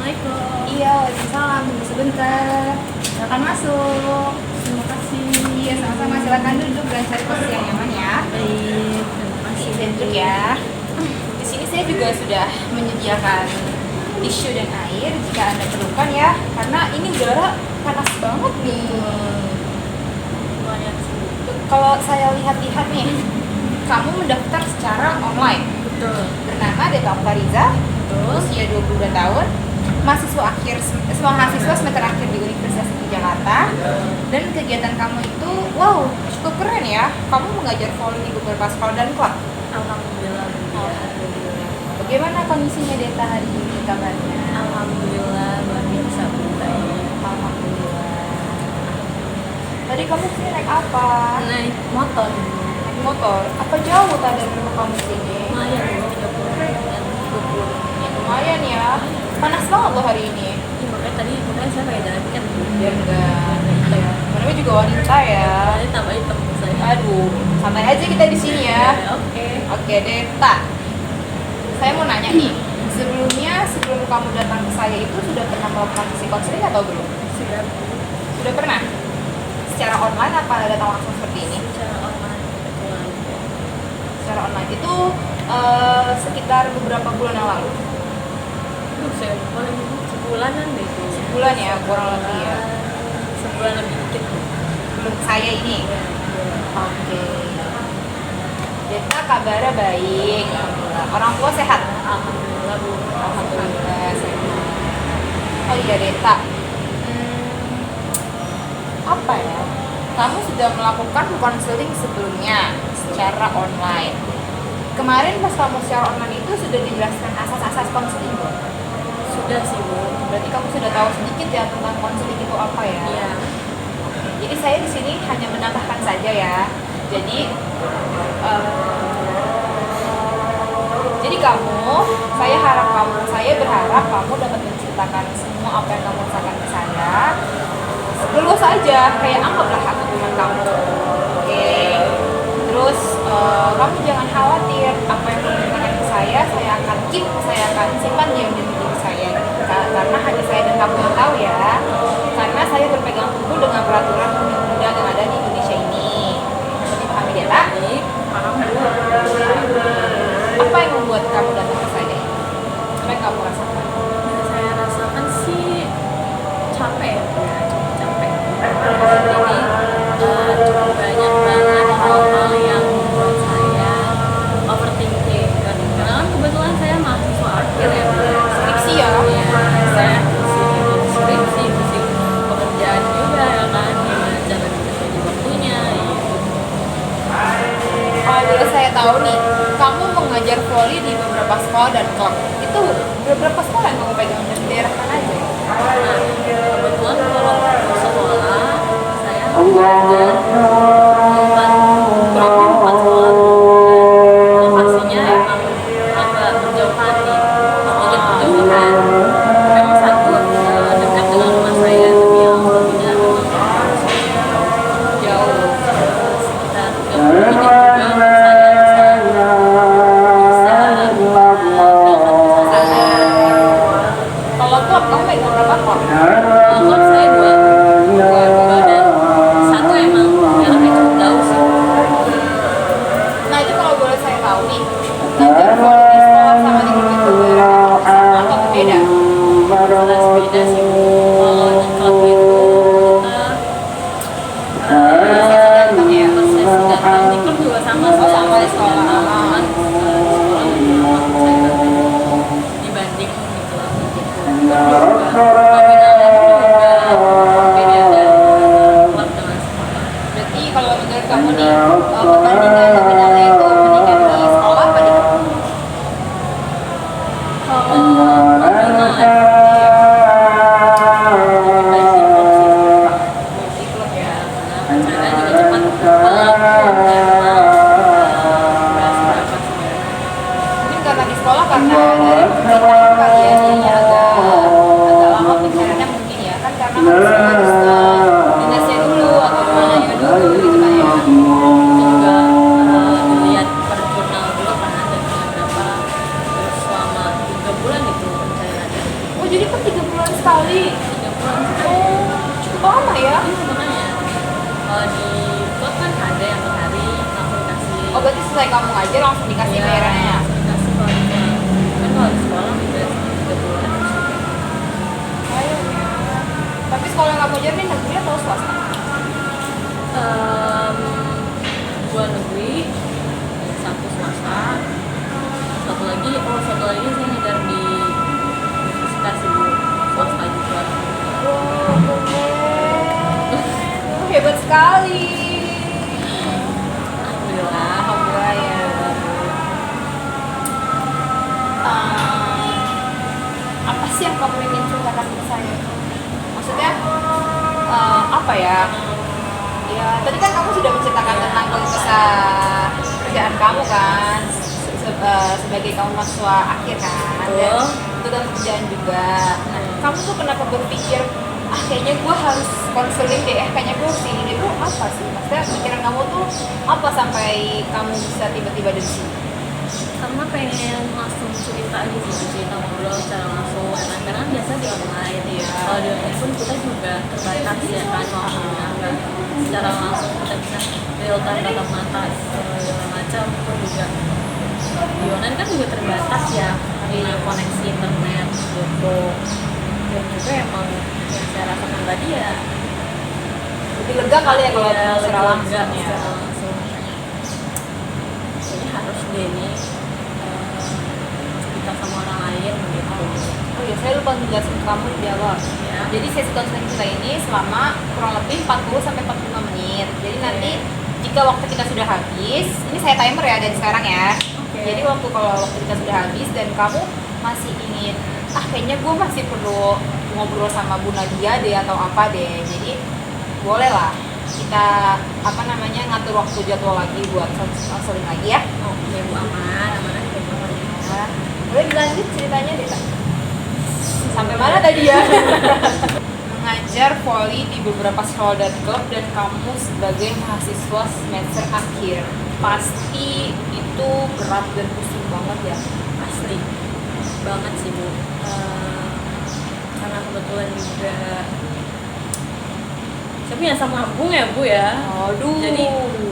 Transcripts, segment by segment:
Assalamualaikum. Iya, waalaikumsalam. Tunggu sebentar. Silakan masuk. Terima kasih. Iya, sama-sama. Silakan duduk dan cari posisi yang nyaman ya. Baik, terima kasih. Dan duduk ya. Di sini saya juga sudah menyediakan tisu dan air jika Anda perlukan ya. Karena ini udara panas banget nih. Lumayan sih. Kalau saya lihat-lihat nih, kamu mendaftar secara online. Betul. Bernama Deta Oktariza, Betul. usia 22 tahun, mahasiswa semester akhir di Universitas Negeri Jakarta. Dan kegiatan kamu itu, wow, cukup keren ya. Kamu mengajar voli di beberapa sekolah dan klub. Alhamdulillah. Alhamdulillah. Bagaimana kondisinya Deta hari ini kabarnya? Alhamdulillah luar biasa baik. Alhamdulillah. Tadi kamu sih naik apa? Naik motor. Naik motor. Apa jauh tadi dari rumah kamu sini? Lumayan 30 dan 20 menit. Lumayan ya. Panas banget loh hari ini. Iya, makanya saya pakai jaket. Biar enggak. Namanya juga wanita ya. Ini tambah hitam saya. Aduh, santai aja kita di sini ya. Oke. Oke, Deta. Saya mau nanya nih, sebelum kamu datang ke saya itu sudah pernah melakukan sesi konseling atau belum? Sudah Sudah pernah? Secara online apa datang langsung seperti ini? secara online kebetulan. Secara online itu sekitar beberapa bulan yang lalu. Saya lupa lagi sebulanan deh. Sebulan ya, kurang lebih ya. Sebulan lebih dikit. Belum saya ini. Oke. Deta kabarnya baik. Alhamdulillah. Orang tua sehat. Alhamdulillah Bu. Alhamdulillah sehat. Oh iya Deta. Apa ya? Kamu sudah melakukan konseling sebelumnya secara online. Kemarin pas kamu secara online itu sudah dijelaskan asas-asas konseling belum? Sudah sih Bu. Berarti kamu sudah tahu sedikit ya tentang konseling itu apa ya? Iya. Jadi saya di sini hanya menambahkan saja ya. Jadi saya berharap kamu dapat menceritakan semua apa yang kamu rasakan ke saya. Lulus aja, kayak anggaplah aku teman kamu. Oke. Terus kamu jangan khawatir apa yang kamu ceritakan ke saya akan keep, saya akan simpan diam di diri saya. Karena hanya saya dan kamu yang tahu ya. Karena saya berpegang teguh dengan peraturan undang-undang yang ada di Indonesia ini. Seperti pahami Deta? Paham Bu. Apa yang membuat kamu datang ke saya? Apa yang kamu rasakan? Yang saya rasakan sih capek ya, cukup capek. Jadi cukup banyak banget hal-hal yang membuat saya overthinking. Karena kan kebetulan saya mahasiswa akhir ya, Bu. Skripsi ya? Iya, saya skripsi, pekerjaan juga ya kan, gimana cara bisa bagi waktunya gitu. Kalau boleh saya tahu nih, kamu mengajar voli di beberapa sekolah dan klub. Itu beberapa sekolah yang kamu pegang dari daerah mana aja? Nah, kebetulan kalau untuk sekolah saya belajar empat sekolah dan lokasinya emang agak berjauhan nih, sedikit berjauhan. Memang satu dekat dengan rumah saya, tapi yang satunya memang jauh sekitar 30 menit juga saya bisa berangkat ke sana. Kalau klub, kamu pegang berapa klub? Klub saya dua dan satu emang jaraknya cukup jauh sih. Nah itu kalau boleh saya tahu nih, ngajar voli di sekolah sama di klub itu sama atau berbeda? Jelas beda sih Bu. Kalau di klub itu Prosesnya datang ya? proses datang di klub juga sama Oh, sama di sekolah. cuman di sekolah lebih lama saya dibanding di klub gitu. Nominalnya juga beda dari klub dengan sekolah. Berarti kalau menurut kamu nih, perbandingan nominalnya itu mendingan di sekolah apa di klub? Kalau nominalnya di klub ya, karena acaranya juga cepat pulang berapa sebenarnya. Mungkin karena di sekolah karena dari pemerintahan kali ya, jadinya agak lama pencariannya mungkin ya kan karena harus ke dinasnya dulu atau mananya dulu gitu kan ya. Itu juga selesai kamu ngajar langsung dikasih Iya, bayarannya. dikasih kalau kan kalau di sekolah udah 3 bulan. Ayo ya. Tapi sekolah yang kamu ajar nih negeri atau swasta? Em, 2 negeri, 1 swasta, satu lagi saya ngajar di universitas ibu, swasta juga. Wow, keren. Hebat sekali. Alhamdulillah. Alhamdulillah ya. Apa sih yang kamu ingin ceritakan ke saya? Maksudnya apa ya? Ya tadi kan kamu sudah menceritakan tentang kesan kerjaan kamu kan sebagai kamu mahasiswa akhir kan, dan itu kan kerjaan juga. Nah, kamu tuh kenapa berpikir kayaknya gue harus konseling deh, kayaknya gue harus ini deh, tuh apa sih? Maksudnya pikiran kamu tuh apa sampai kamu bisa tiba-tiba dari sini? Karena pengen langsung cerita aja sih, cerita ngobrol secara langsung. Karena biasa di online ya, kalau di online pun kita juga terbatas ya kan waktunya, nggak secara langsung kita bisa real time tatap mata segala macam. Pun juga di online kan juga terbatas ya, di koneksi internet gitu. Dan juga emang yang saya rasakan tadi ya Lebih lega kali ya kalau ya, secara lega langsung ya. secara langsung. Jadi harus deh nih cerita sama orang lain gitu. Oh iya, saya lupa menjelaskan ke kamu di awal. Ya. Jadi sesi konseling kita ini selama kurang lebih 40 sampai 45 menit. Jadi nanti jika waktu kita sudah habis, ini saya timer ya dari sekarang ya. Oke. Jadi kalau waktu kita sudah habis dan kamu masih ingin, kayaknya gue masih perlu ngobrol sama Bu Nadia deh atau apa deh. Jadi boleh lah kita ngatur waktu jadwal lagi buat konseling lagi ya. Oke, Bu, aman aja Bu. Nah, boleh dilanjut ceritanya deh Kak. Sampai mana tadi ya? Mengajar voli di beberapa sekolah dan klub, dan kamu sebagai mahasiswa semester akhir. Pasti itu berat dan pusing banget ya. Asli banget sih Bu. Karena kebetulan juga tapi ya sama lambung ya Bu ya. Aduh. Jadi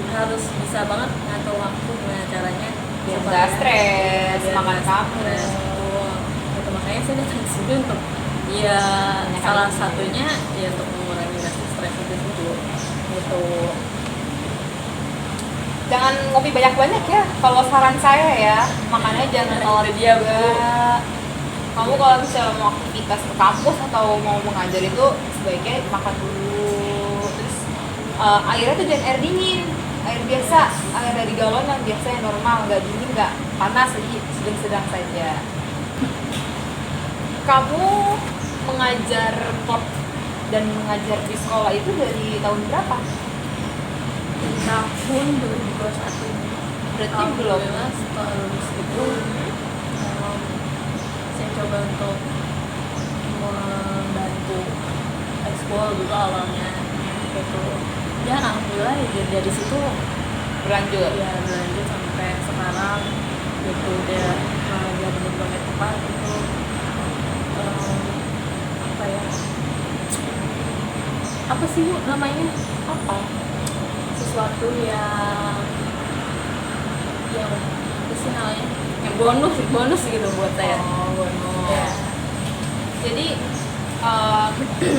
harus bisa banget ngatur waktu gimana caranya Biar supaya nggak stres, biar makan nggak kamu. stres, betul. Gitu, makanya saya datang ke sini untuk ya salah satunya ya untuk mengurangi rasa stres itu dulu gitu. Jangan ngopi banyak-banyak ya. Kalau saran saya ya, makannya jangan Nah, telat itu dia, Bu. juga. Kamu kalau misalnya mau aktivitas ke kampus atau mau mengajar itu sebaiknya makan dulu. Terus airnya tuh jangan air dingin, air biasa, air dari galon yang biasa yang normal, nggak dingin, nggak panas, jadi sedang-sedang saja. Kamu mengajar klub dan mengajar di sekolah itu dari tahun berapa? Tahun 2021 Berarti belum. Alhamdulillah setelah lulus itu saya coba untuk membantu ekskul dulu awalnya gitu. Ya alhamdulillah ya dari situ Berlanjut. ya berlanjut sampai sekarang gitu. Udah jadi beberapa tempat gitu. Apa ya, apa sih Bu namanya, Apa? sesuatu yang apa sih namanya, yang bonus gitu buat saya. Oh, bonus. Ya. Jadi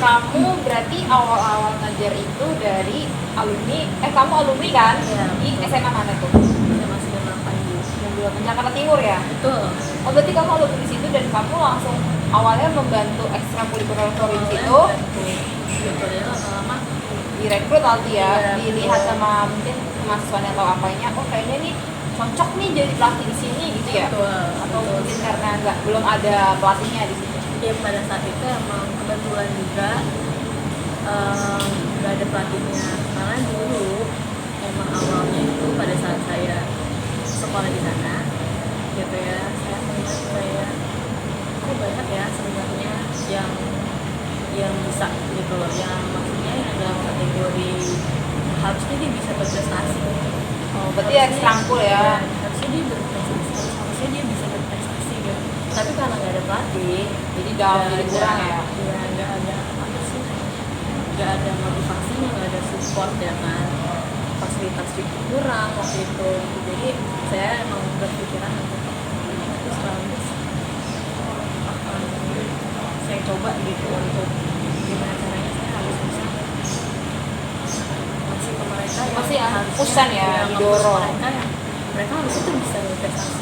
kamu berarti awal-awal ngajar itu dari alumni, kamu alumni kan? Iya, Di betul. SMA mana tuh? Saya masih 8 Bu. Yang dua Jakarta Timur ya? Betul. Oh berarti kamu alumni di situ dan kamu langsung awalnya membantu ekstrakurikuler di situ, Sebetulnya lama-lama direkrut nanti ya, Iya, dilihat betul. sama mungkin mahasiswanya atau apanya, oh kayaknya nih cocok nih jadi pelatih di sini gitu ya? betul. Atau mungkin karena belum ada pelatihnya di situ? Ya pada saat itu emang kebetulan juga nggak ada pelatihnya, karena dulu emang awalnya itu pada saat saya sekolah di sana gitu ya, saya melihat kayak kok banyak ya sebenarnya yang bisa gitu loh, yang maksudnya yang dalam kategori harusnya dia bisa berprestasi. Oh berarti ya serangkul ya? Harusnya dia berprestasi, harusnya dia bisa berprestasi gitu. Tapi karena nggak ada pelatih, Jadi down, jadi kurang ya? Iya, nggak ada apa sih, nggak ada motivasinya, nggak ada support ya kan. Pas fasilitas juga kurang waktu itu, jadi saya emang berpikiran untuk terus akan saya coba gitu untuk gimana caranya saya harus bisa masih ke mereka yang Masih harusnya pusan ya, yang didorong. mereka yang mereka harus itu bisa investasi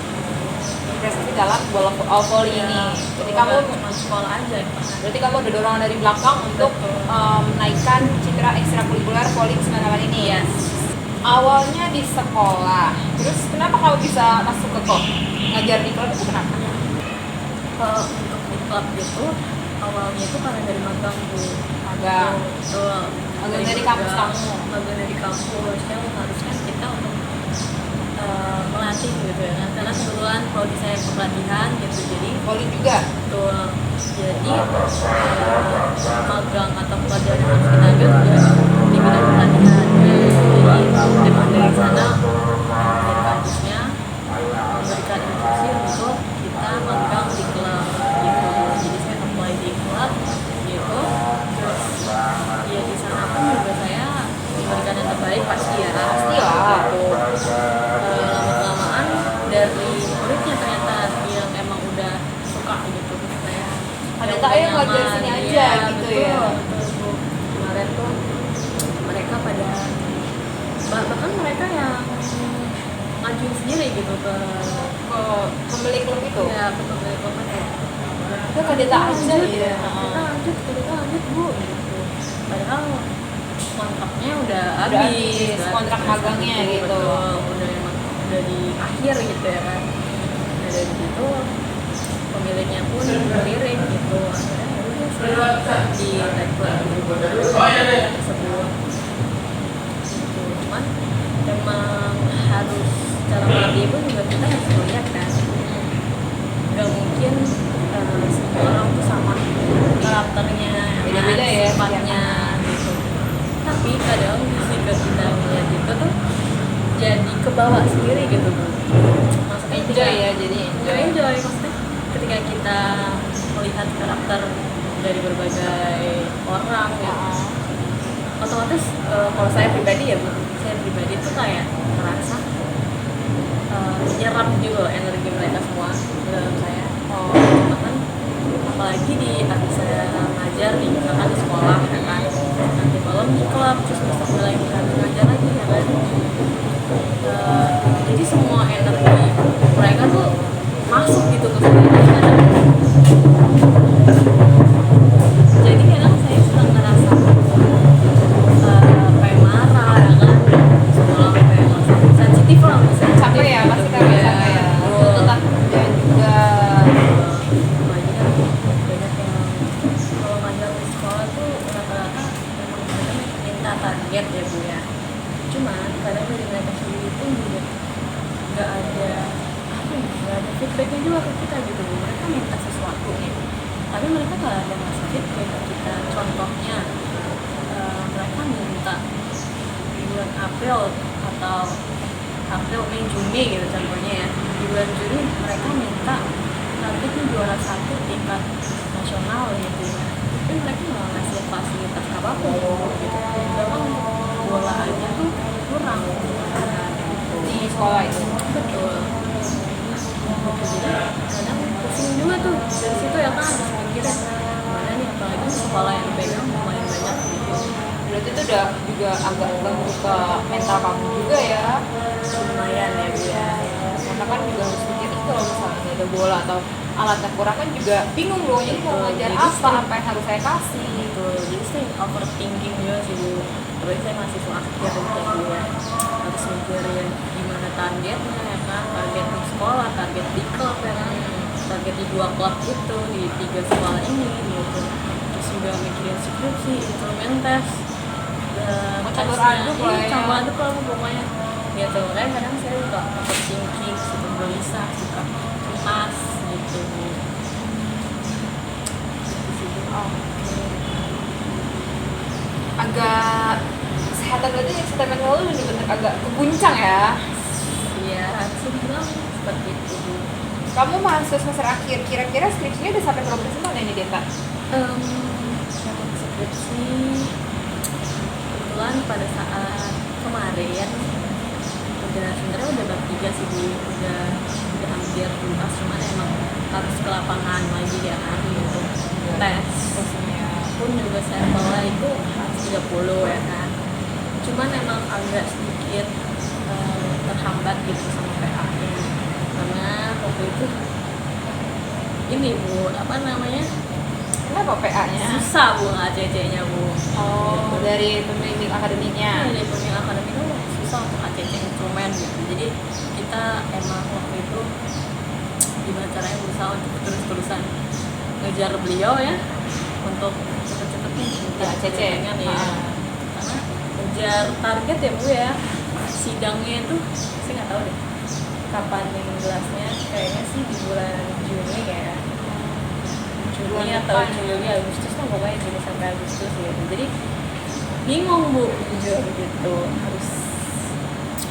dalam bola volley ini. Jadi kamu cuma sekolah aja ya, Pak. berarti kamu ada dorongan dari belakang untuk menaikkan citra ekstrakurikuler volley 98 ini ya. Awalnya di sekolah, terus kenapa kamu bisa masuk ke klub? Ngajar di klub itu kenapa? Kalau untuk di klub gitu awalnya itu karena dari magang Bu. Magang. Betul. Magang dari kampus kamu. Magang dari kampus yang harusnya kita untuk melatih gitu ya kan, karena kebetulan prodi saya kepelatihan gitu, jadi Volley juga. betul, jadi magang atau pelajaran yang harus kita ambil juga di bidang pelatihan. Jadi emang dari sana dari kampusnya memberikan instruksi untuk kita magang di klub gitu, jadi saya apply di klub gitu, terus ya di sana pun juga saya memberikan yang terbaik pasti ya, Pastilah. gitu. Lama-kelamaan dari muridnya ternyata yang emang udah suka gitu saya Ada yang tak udah yang ngajar nyaman, sini iya, aja gitu betul, ya. betul. Kemarin tuh mereka pada bahkan mereka yang ngajuin sendiri gitu ke Pemilik klub itu. ya ke pemilik klubnya kayak Itu kadeta aja ya. kita lanjut Bu gitu, padahal kontraknya udah Udah habis habis, kan. kontrak magangnya gitu. Betul, udah di akhir gitu ya kan. Nah dari situ pemiliknya pun melirik gitu, akhirnya ya udah saya di rekrut tersebut gitu. Cuman emang harus cara melatih pun juga kita harus melihat kan, nggak mungkin semua orang tuh sama karakternya, Beda-beda ya, sifatnya gitu. Tapi kadang jika kita melihat itu tuh jadi kebawa sendiri gitu Bu. Maksudnya Enjoy ya, jadi enjoy maksudnya ketika kita melihat karakter dari berbagai orang gitu, otomatis kalau saya pribadi ya Bu, saya pribadi tuh kayak merasa nyerap gitu loh energi mereka semua ke dalam saya. Bahkan apalagi di habis saya ngajar di misalkan di sekolah ya kan, nanti malam di klub, terus besok lagi harus ngajar lagi ya kan. Jadi semua energi mereka tuh masuk gitu ke saya. Jadi kadang saya suka ngerasa kayak marah ya kan, sekolah kayak ngerasa sensitif lah, capek ya, pasti capek ya. Tuntutan kerja juga. Banyak yang kalau ngajar di sekolah tuh rata-rata memang mereka minta target ya Bu ya. Cuman kadang dari mereka sendiri pun juga nggak ada feedbacknya juga ke kita gitu Bu. Mereka minta sesuatu nih, tapi mereka nggak ada ngasih feedback ke kita. Contohnya mereka minta di bulan April atau April, Mei, Juni gitu contohnya ya. Di bulan Juni mereka minta targetnya juara 1 tingkat nasional gitu ya. Tapi mereka nggak ngasih fasilitas apapun gitu. Bahkan bola aja tuh kurang Di sekolah itu. betul. Jadi kadang pusing juga tuh dari situ ya kan, harus mikirin mana nih, apalagi sekolah yang pegang lumayan banyak gitu. Berarti itu udah juga agak ganggu ke mental kamu juga ya. Lumayan ya Bu ya. Karena kan juga harus mikir itu kalau misalnya nggak ada bola atau alatnya kurang kan juga bingung dong. Jadi mau ngajar Jadi apa yang harus saya kasih. Gitu, jadi saya overthinking juga sih Bu. Terus saya mahasiswa akhir gitu ya, harus mikirin gimana targetnya ya kan, target di sekolah, target di klub ya kan, target di 2 klub itu, di 3 sekolah ini gitu. Terus juga mikirin skripsi, instrumen tes, Campur tesnya, aduk lah ya. campur aduk lah pokoknya gitu. Kayak kadang saya suka overthinking, suka gelisah, suka cemas gitu. Agak kesehatan berarti kesehatan mental lu bener-bener agak keguncang ya. Iya, harusnya bilang seperti itu Bu. Kamu mahasiswa semester akhir, kira-kira skripsinya udah sampai berapa persen ini Deta? Untuk skripsi kebetulan pada saat kemarin udah sebenarnya udah bab 3 sih Bu, udah hampir tuntas, cuman emang harus ke lapangan lagi ya kan untuk tes. Tesnya Pun juga sampelnya itu harus 30 ya kan, cuman emang agak sedikit terhambat gitu sama PA nya, karena waktu itu ini Bu, apa namanya, kenapa PA-nya? susah Bu ACC-nya Bu. Oh, dari pembimbing akademiknya. Dari pembimbing akademik itu susah untuk ACC instrumen gitu. Jadi kita emang waktu itu gimana caranya berusaha untuk terus-terusan ngejar beliau ya, untuk cepet-cepet nih Di ACC kan ya. Karena ngejar target ya Bu ya. Sidangnya itu saya nggak tahu deh kapan yang jelasnya, kayaknya sih di bulan Juni ya. Juni atau Juli, Agustus lah pokoknya, Juni sampai Agustus gitu. Jadi bingung Bu, jujur gitu, harus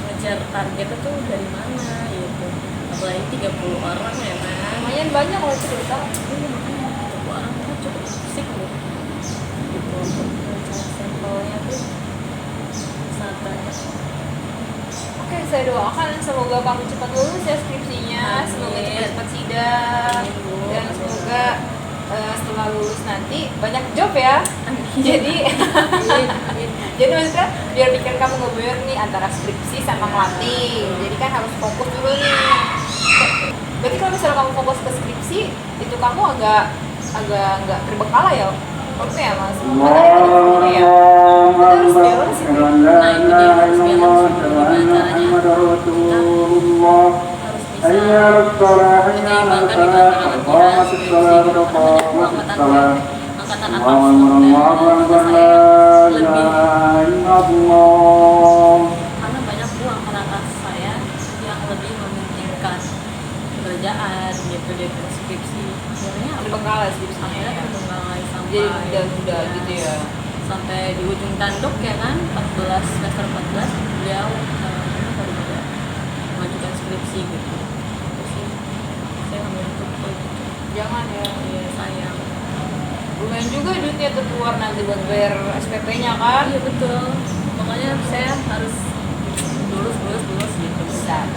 ngejar targetnya tuh dari mana gitu, apalagi 30 orang ya kan, Lumayan banyak kalau itu cerita. makanya 30 orang itu cukup pusing Bu gitu, untuk ngejar sampelnya tuh sangat banyak. Oke, saya doakan semoga kamu cepat lulus ya skripsinya. Amin. Semoga cepat sidang. Amin, Bu. Dan Amin. semoga setelah lulus nanti banyak job ya. Jadi Amin. jadi maksudnya biar pikir kamu ngebayar nih antara skripsi sama ngelatih. Jadi kan harus fokus dulu nih. Berarti kalau misalnya kamu fokus ke skripsi, itu kamu agak nggak terbengkalai ya. Oke ya mas, mana ya ada ya. Kita harus balance itu. Nah itu dia, harus balance gimana caranya kita harus bisa menyeimbangkan gitu antara latihan, skripsi gitu. Karena angkatan atas angkatan saya lebih, karena banyak Bu angkatan atas saya yang lebih mementingkan pekerjaan gitu daripada skripsi. Sebenarnya Terbengkalai skripsi. akhirnya terbengkalai sampai Jadi udah gitu ya. sampai di ujung tanduk ya kan, 14 semester 14 beliau ini baru juga mengajukan skripsi gitu. Terus sih saya ngambil untuk itu. Jangan ya. Iya sayang. Lumayan juga duitnya terkeluar nanti buat bayar SPP-nya kan. Iya betul. Makanya saya harus lulus gitu. Bisa.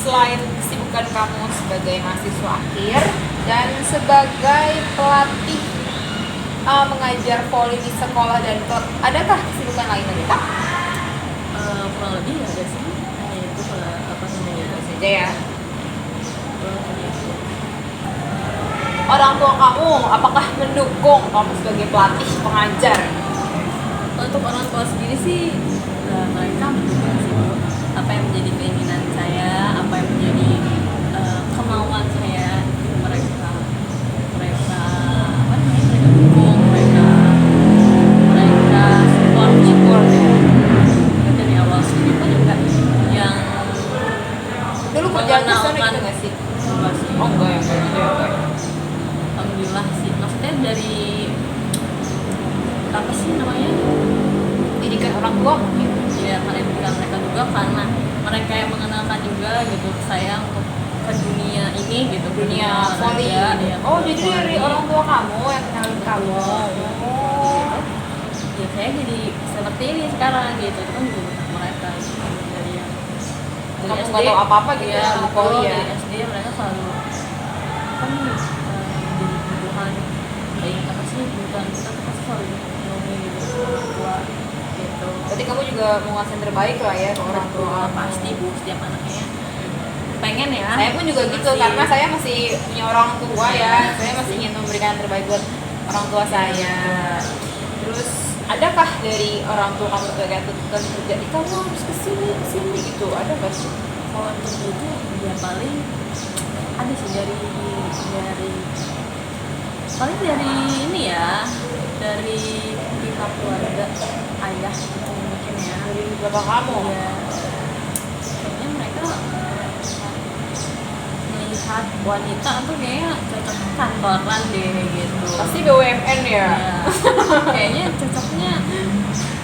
Selain kesibukan kamu sebagai mahasiswa akhir dan sebagai pelatih mengajar voli di sekolah dan klub, adakah kesibukan lain lagi Kak? Kurang lebih ada sih. Hanya itu apa namanya Saja ya. kurang lebih itu. Orang tua kamu apakah mendukung kamu sebagai pelatih pengajar? Untuk orang tua sendiri sih mereka mendukung sih Bu. Apa yang menjadi keinginan saya, apa yang menjadi kemauan saya, mereka apa namanya, mereka dukung, mereka support ya. Dari awal sendiri pun juga yang Dulu kerja di sana mengenalkan gitu nggak sih? enggak sih. Oh enggak ya, enggak. Alhamdulillah sih, maksudnya dari apa sih namanya, Didikan orang tua mungkin. ya mereka juga, karena mereka yang mengenalkan juga gitu saya untuk ke dunia ini gitu, Dunia voli. olahraga, ya, Oh jadi voli. dari orang tua kamu yang kenalin kamu. Oh. Ya saya jadi seperti ini sekarang gitu, itu kan juga berkat mereka gitu. Dari yang Kamu nggak tahu apa-apa gitu ya, ya, sama betul, voli ya. dari SD mereka selalu kan jadi kebutuhan, kayak apa sih kebutuhan kita tuh pasti selalu dipenuhi gitu sama orang tua gitu. Berarti kamu juga mau ngasih yang terbaik lah ya ke orang tua. Pasti Bu, setiap anaknya pengen ya. Saya pun juga gitu karena saya masih punya orang tua ya. Saya masih ingin memberikan yang terbaik buat orang tua saya. Terus adakah dari orang tua kamu kayak tuntutan kerja, kamu harus kesini gitu? Ada nggak sih? Kalau untuk itu ya paling ada sih dari paling dari ini ya, dari pihak keluarga ayah gitu mungkin ya. Dari bapak kamu? Ya kayaknya mereka melihat wanita tuh kayaknya cocok kantoran deh gitu. Pasti BUMN ya. Ya, kayaknya cocoknya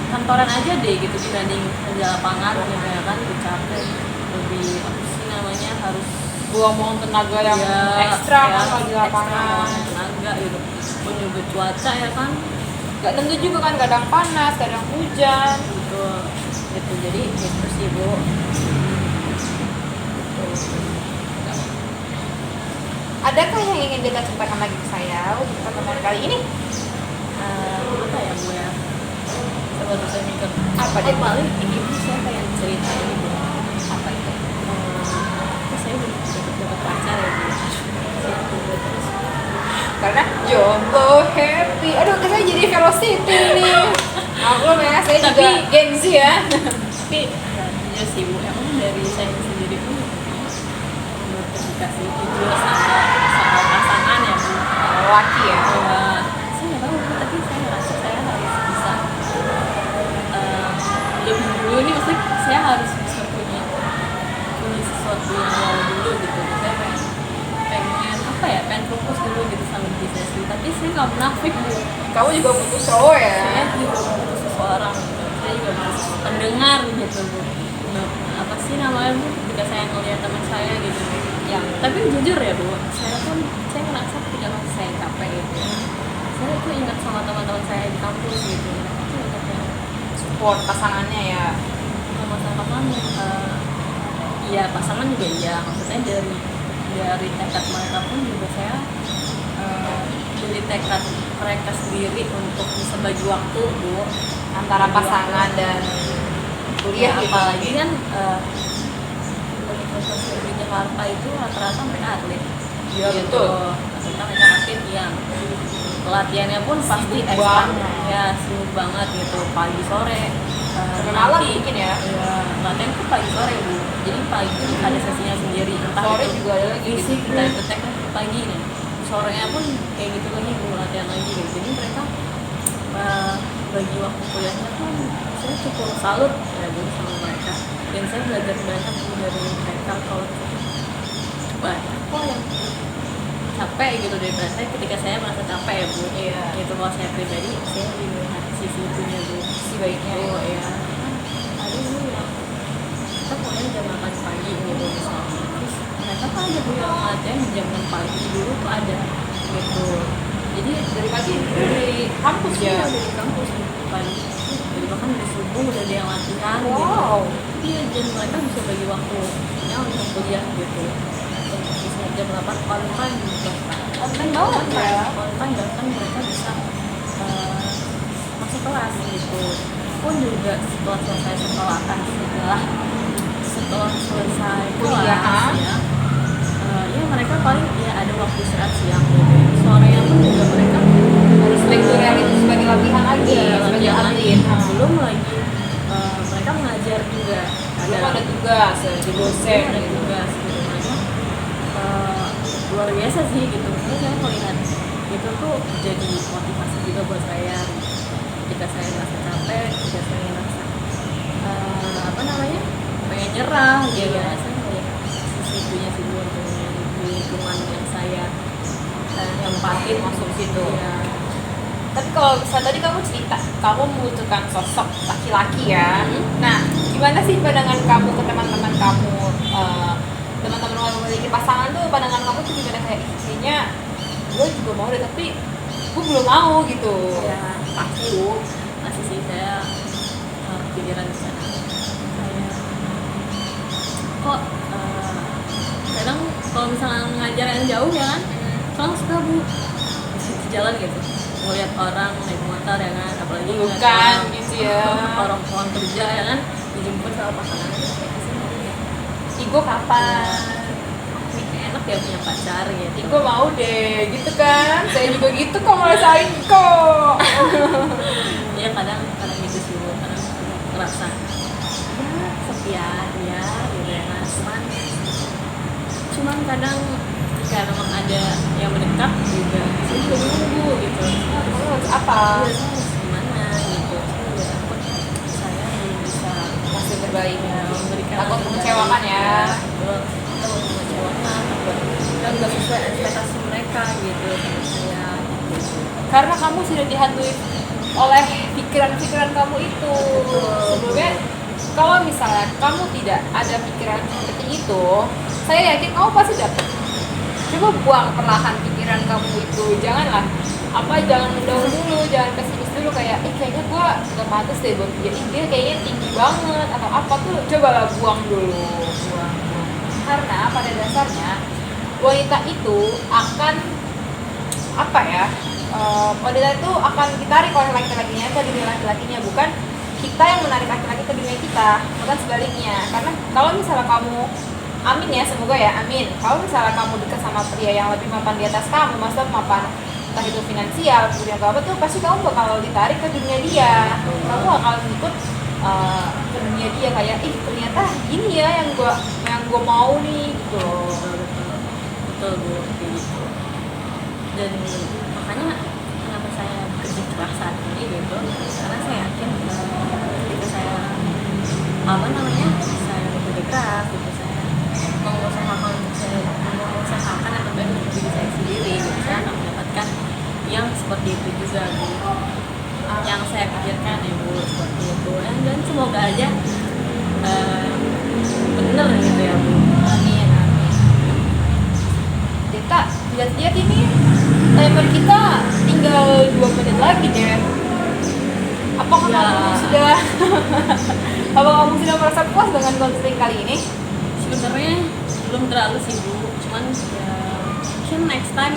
kantoran aja deh gitu dibanding kerja lapangan gitu ya kan, lebih capek, lebih apa sih namanya, harus Buang tenaga yang ya, ekstra ya, kan kalau di ekstra lapangan. buang tenaga gitu. Pun juga cuaca ya kan Gak tentu juga kan, kadang panas, kadang hujan. gitu. gitu. Jadi gitu sih Bu. Adakah yang ingin kita ceritakan lagi ke saya untuk pertemuan kali ini? Apa ya Bu ya, sebelum saya mikir Apa dia? paling ini Bu, saya pengen cerita ini Bu. Apa itu? Saya udah dapat pacar ya Bu. Saya tunggu terus. Karena jomblo happy. Aduh, saya jadi velocity nih. Maklum ya, saya juga Tapi- Gen Z ya. Tapi ya sih Bu, emang dari saya sendiri pun berkomunikasi jujur sama soal pasangan ya Bu. Laki ya. Saya nggak tahu Bu, tapi saya ngerasa saya harus bisa lebih dulu nih, maksudnya saya harus bisa punya sesuatu yang jauh dulu gitu. Saya pengen apa ya, pengen fokus dulu gitu sama diri saya sendiri. Tapi saya nggak munafik Bu, Kamu juga butuh cowok ya. saya juga butuh seseorang gitu. Saya juga butuh pendengar gitu Bu. Nah, apa sih namanya Bu, ketika saya ngeliat teman saya gitu yang, tapi jujur ya Bu, saya ngerasa ketika saya capek gitu ya, saya tuh ingat sama teman-teman saya di kampus gitu. Itu ingat yang Support pasangannya ya. sama-sama iya pasangan juga iya, maksudnya dari tekad mereka pun juga saya dari tekad mereka sendiri untuk bisa bagi waktu Bu Antara pasangan dan kuliah ya, gitu. apalagi kan Universitas di Jakarta itu rata-rata mereka atlet. Iya, betul. Rata-rata mereka atlet yang latihannya pun pasti Sibuk ekstra banget. ya, sibuk banget gitu, pagi sore Sampai malam mungkin ya. latihan tuh pagi sore Bu, jadi pagi ada sesinya sendiri, entah Sore itu juga ada lagi fisik gitu. kita itu teknik pagi nih, sorenya pun kayak gitu lagi Bu, latihan lagi gitu. Jadi mereka bagi waktu kuliahnya pun saya cukup salut ya Bu sama mereka, dan saya belajar banyak Bu dari mereka. Kalau banyak kok yang capek gitu daripada saya ketika saya merasa capek ya Bu. Iya. Itu kalau saya pribadi, saya lebih melihat sisi itunya Bu, Si baiknya. oh ya ada Bu yang kita kuliah jam 8 pagi gitu misalnya, terus mereka tuh ada Bu yang latihan jam 6 pagi dulu tuh ada gitu. Jadi Dari pagi dari kampus ya. dari kampus pagi, jadi bahkan dari subuh udah ada yang latihan Wow. gitu. Iya, jadi mereka bisa bagi waktunya untuk kuliah gitu. Untuk bisa jam 8 on time gitu. On time banget ya. On time bahkan mereka bisa masuk kelas gitu. Pun juga setelah selesai sekolah setelah selesai Kuliah, kelas ya, ya mereka paling ya ada waktu istirahat siang gitu. Sorenya pun juga mereka Harus reguler itu sebagai latihan lagi sebagai latihan atlet. lagi. Belum lagi mereka mengajar juga. Belum ada tugas ya, jadi dosen ada gitu. tugas gitu. Mereka luar biasa sih gitu. Terus saya melihat itu tuh jadi motivasi juga buat saya. Ketika saya merasa capek, ketika saya merasa apa namanya, pengen nyerah gitu ya, saya melihat sisi itunya sih buat di lingkungan yang saya tempatin masuk situ ya. Tapi kalau misalnya tadi kamu cerita, kamu membutuhkan sosok laki-laki ya. Hmm. Nah, gimana sih pandangan kamu ke teman-teman kamu? Teman-teman kamu memiliki pasangan tuh, pandangan kamu tuh gimana, kayak "Ih, kayaknya gue juga mau deh, tapi gue belum mau gitu." Ya pasti Bu, masih sih saya pikiran di sana. Saya kok kadang kalau misalnya ngajar yang jauh ya kan, soalnya suka Bu di jalan gitu ngeliat orang naik motor ya kan, apalagi ngeliat Bukan orang- gitu ya. orang pulang kerja ya kan, dijemput sama pasangannya kayak kesini. Ego kapan? Kayak enak ya punya pacar gitu. Ego mau deh, gitu kan? Saya juga gitu kok ngerasain kok. Ya kadang gitu sih Bu, kadang ngerasa ya kesepian ya gitu ya kan. Cuman kadang jika memang ada yang mendekat juga, saya juga nunggu gitu. Kamu harus apa? Iya, saya harus gimana gitu. Saya juga takut saya belum bisa Masih terbaik. ya, memberikan Takut yang mengecewakan terbaik. ya. Betul. Takut mengecewakan, takut dan nggak sesuai ekspektasi mereka gitu sama saya gitu. Karena kamu sudah dihantui oleh pikiran-pikiran kamu itu. Sebelumnya, kalau misalnya kamu tidak ada pikiran seperti itu, saya yakin kamu pasti dapat. Coba buang perlahan pikiran kamu itu. Janganlah jangan down dulu, jangan pesimis dulu kayak kayaknya gue gak pantas deh buat dia kayaknya tinggi banget atau apa tuh, cobalah buang dulu. Karena pada dasarnya wanita itu akan apa ya, wanita itu akan ditarik oleh laki-lakinya ke dunia laki-lakinya, bukan kita yang menarik laki-laki ke dunia kita, bukan sebaliknya. Karena kalau misalnya kamu, amin ya, semoga ya, amin, kalau misalnya kamu dekat sama pria yang lebih mapan di atas kamu, maksudnya mapan entah itu finansial, kemudian apa tuh, pasti kamu bakal ditarik ke dunia dia. Kamu akan ikut ke dunia dia kayak, ternyata ini ya yang gua mau nih gitu loh. Betul Bu, kayak gitu. Dan makanya kenapa saya bekerja keras saat ini gitu, karena saya yakin ketika saya saya bekerja keras gitu, saya mengusahakan yang terbaik untuk diri saya sendiri gitu, saya akan mendapatkan yang seperti itu juga gitu. Yang saya pikirkan ya Bu, seperti itu. Dan semoga aja bener gitu ya Bu. Amin. Deta, lihat ini timer kita tinggal 2 menit lagi deh. Apakah kamu sudah merasa puas dengan konseling kali ini? Sebenarnya belum terlalu sih Bu, cuman ya mungkin next time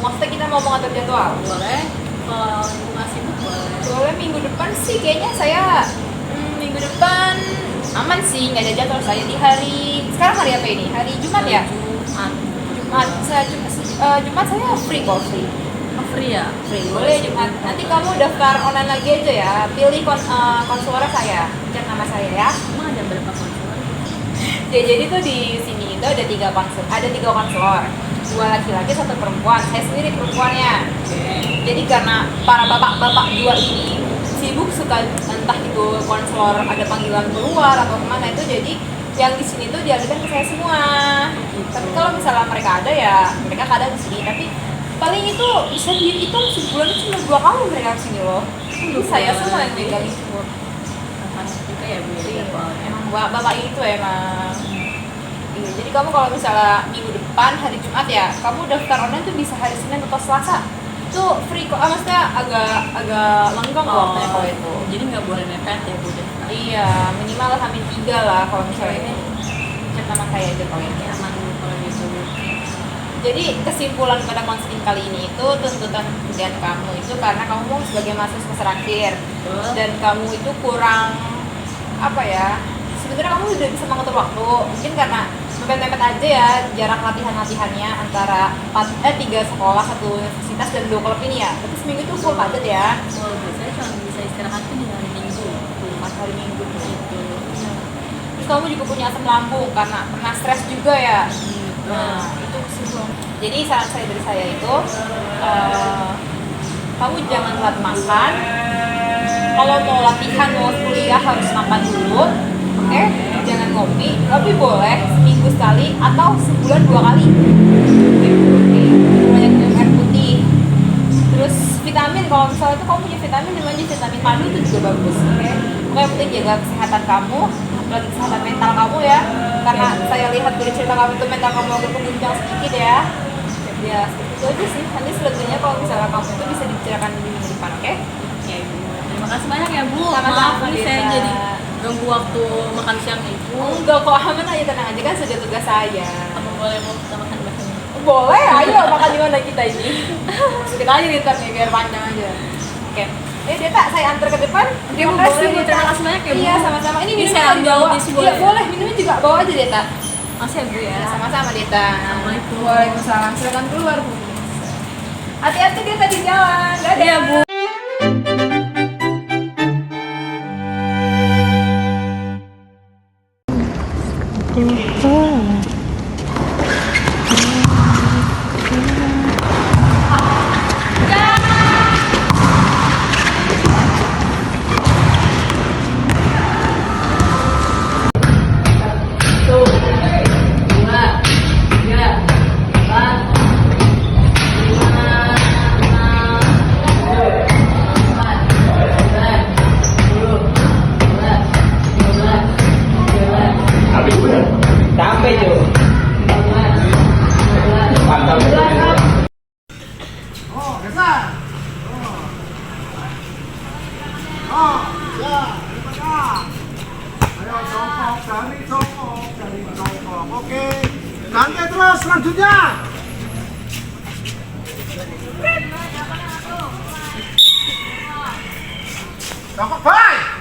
Maksudnya kita mau mengatur jadwal? boleh. Kalau nggak sibuk Boleh minggu depan sih, kayaknya saya minggu depan aman sih, nggak ada jadwal saya di hari, sekarang hari apa ini? Hari Jumat ya? Jumat saya free kok, free ya? Free, boleh Jumat. Nanti kamu daftar online lagi aja ya, pilih konselor saya, cek nama saya ya. Emang ada berapa konselor? Jadi tuh di sini itu ada 3 konselor, 2 laki-laki 1 perempuan. Saya sendiri perempuannya. Jadi karena para bapak-bapak 2 ini sibuk suka entah itu konselor ada panggilan keluar atau kemana itu, jadi yang di sini tuh dialihkan ke saya semua. Tapi kalau misalnya mereka ada ya mereka kadang di sini, tapi paling itu bisa dihitung sebulan cuma 2 kali mereka kesini loh. Itu saya semua yang megang itu. Juga ya Bu ya, Emang bapak itu emang. Iya, jadi kamu kalau misalnya minggu depan hari Jumat ya, kamu daftar online tuh bisa hari Senin atau Selasa. Itu free kok, maksudnya agak lengkap waktunya kalau itu. Jadi nggak boleh mepet ya Bu? Iya, minimal Hamin 3 lah kalau misalnya ini. Cek nama saya aja kalau ini. Aman kalau gitu. Jadi kesimpulan pada konseling kali ini itu tuntutan pekerjaan kamu itu karena kamu mau sebagai mahasiswa semester akhir dan kamu itu kurang apa ya, sebenarnya kamu udah bisa mengatur waktu, mungkin karena mepet-mepet aja ya jarak latihannya antara 3 sekolah, 1 universitas dan 2 klub ini ya. Tapi seminggu itu full padat ya. Saya cuma bisa istirahat tuh di hari Minggu. Pas hari Minggu gitu. Terus kamu juga punya asam lambung karena pernah stres juga ya. Nah, itu kesimpulan. Jadi saran saya dari saya itu kamu jangan telat makan. Kalau mau latihan, mau kuliah harus makan dulu. Oke, jangan ngopi, tapi boleh seminggu sekali atau sebulan 2 kali. Banyak minum air putih. Terus vitamin, kalau misalnya itu kamu punya vitamin, namanya vitamin madu itu juga bagus. Oke, yang penting jaga kesehatan kamu, apalagi kesehatan mental kamu ya. Karena saya lihat dari cerita kamu itu mental kamu agak berguncang sedikit ya. Ya seperti itu aja sih. Nanti selebihnya kalau misalnya kamu itu bisa dibicarakan di minggu depan, oke? Ya Ibu. Terima kasih banyak ya Bu. Sama-sama, Maaf nih saya Dita. jadi ganggu waktu makan siang Ibu. Enggak kok, aman aja, tenang aja, kan sudah tugas saya. Kamu boleh mau kita makan bareng? Boleh, ayo makan di mana kita ini. Sedikit aja nih ntar nih, biar panjang aja. Oke. Deta, saya antar ke depan. Terima Bu, kasih, boleh, Bu. Deta. Terima kasih banyak ya, Bu. Iya, sama-sama. Ini Bisa minumnya ambil dibawa. tisu Iya, boleh? boleh. Minumnya juga bawa aja, Deta. Makasih ya Bu ya. Sama-sama, Deta. Assalamualaikum. Waalaikumsalam. Silakan keluar, Bu. Hati-hati Deta di jalan. Dadah. Iya Bu. Habis benar. Sampai tuh. Ya, gimana? Ayo songkok, cari songkok, cari songkok. Oke. Santai terus selanjutnya. Songkok, bye.